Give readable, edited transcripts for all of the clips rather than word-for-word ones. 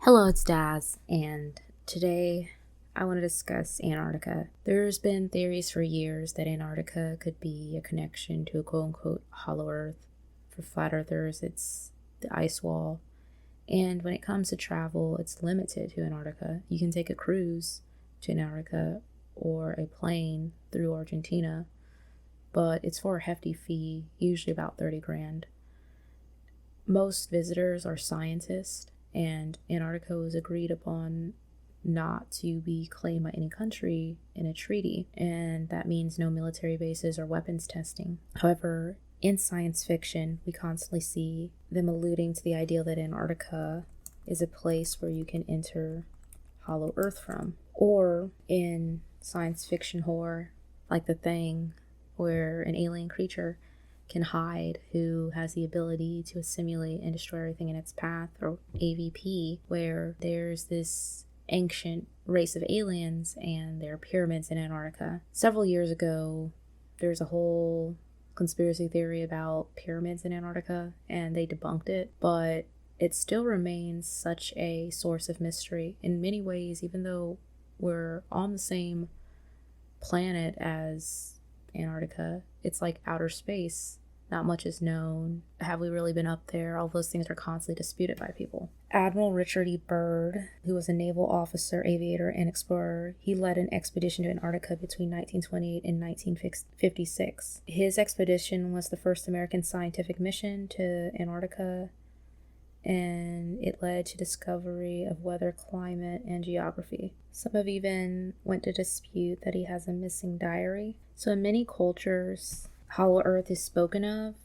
Hello, it's Daz, and today I want to discuss Antarctica. There's been theories for years that Antarctica could be a connection to a quote-unquote hollow earth. For flat earthers, it's the ice wall. And when it comes to travel, it's limited to Antarctica. You can take a cruise to Antarctica or a plane through Argentina, but it's for a hefty fee, usually about 30 grand. Most visitors are scientists, and Antarctica was agreed upon not to be claimed by any country in a treaty, and that means no military bases or weapons testing. However, in science fiction, we constantly see them alluding to the idea that Antarctica is a place where you can enter hollow earth from. Or in science fiction horror, like The Thing, where an alien creature can hide who has the ability to assimilate and destroy everything in its path, or AVP, where there's this ancient race of aliens and there are pyramids in Antarctica. Several years ago, there's a whole conspiracy theory about pyramids in Antarctica, and they debunked it, but it still remains such a source of mystery. In many ways, even though we're on the same planet as Antarctica, it's like outer space. Not much is known. Have we really been up there? All those things are constantly disputed by people. Admiral Richard E. Byrd, who was a naval officer, aviator, and explorer, he led an expedition to Antarctica between 1928 and 1956. His expedition was the first American scientific mission to Antarctica, and it led to discovery of weather, climate, and geography. Some have even went to dispute that he has a missing diary. So in many cultures, hollow earth is spoken of.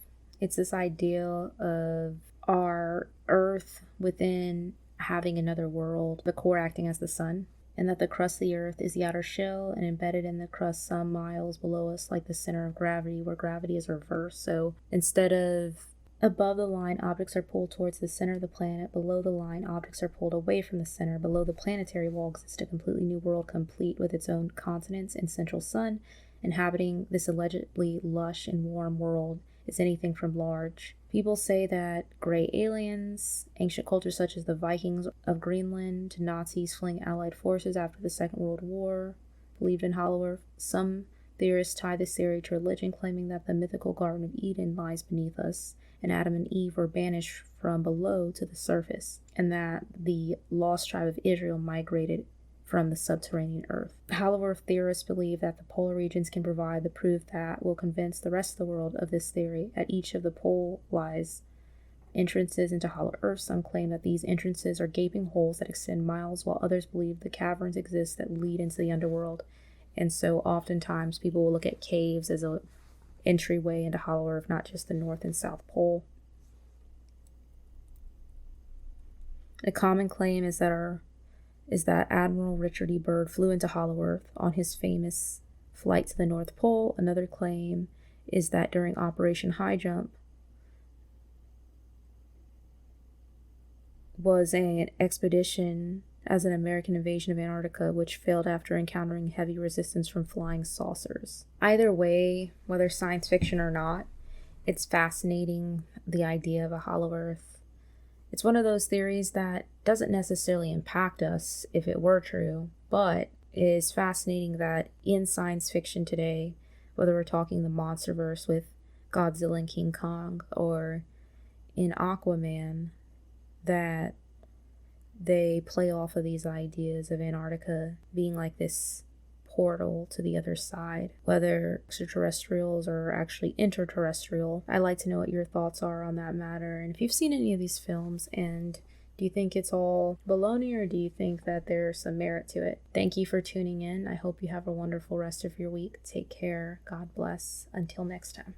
It's this idea of our earth within having another world, the core acting as the sun, and that the crust of the earth is the outer shell, and embedded in the crust some miles below us, like the center of gravity, where gravity is reversed. So instead of above the line, objects are pulled towards the center of the planet. Below the line, objects are pulled away from the center. Below the planetary wall exists a completely new world, complete with its own continents and central sun. Inhabiting this allegedly lush and warm world is anything from large. People say that gray aliens, ancient cultures such as the Vikings of Greenland, to Nazis fleeing Allied forces after the Second World War, believed in hollow earth. Some theorists tie this theory to religion, claiming that the mythical Garden of Eden lies beneath us, and Adam and Eve were banished from below to the surface, and that the lost tribe of Israel migrated from the subterranean earth. Hollow earth theorists believe that the polar regions can provide the proof that will convince the rest of the world of this theory. At each of the pole lies entrances into hollow earth. Some claim that these entrances are gaping holes that extend miles, while others believe the caverns exist that lead into the underworld. And so oftentimes people will look at caves as a entryway into hollow earth, not just the North and South Pole. A common claim is that Admiral Richard E. Byrd flew into hollow earth on his famous flight to the North Pole. Another claim is that during Operation High Jump was an expedition as an American invasion of Antarctica, which failed after encountering heavy resistance from flying saucers. Either way, whether science fiction or not, it's fascinating, the idea of a hollow earth. It's one of those theories that doesn't necessarily impact us if it were true, but it is fascinating that in science fiction today, whether we're talking the Monsterverse with Godzilla and King Kong, or in Aquaman, that they play off of these ideas of Antarctica being like this portal to the other side, whether extraterrestrials or actually interterrestrial. I'd like to know what your thoughts are on that matter, and if you've seen any of these films, and do you think it's all baloney, or do you think that there's some merit to it? Thank you for tuning in. I hope you have a wonderful rest of your week. Take care. God bless. Until next time.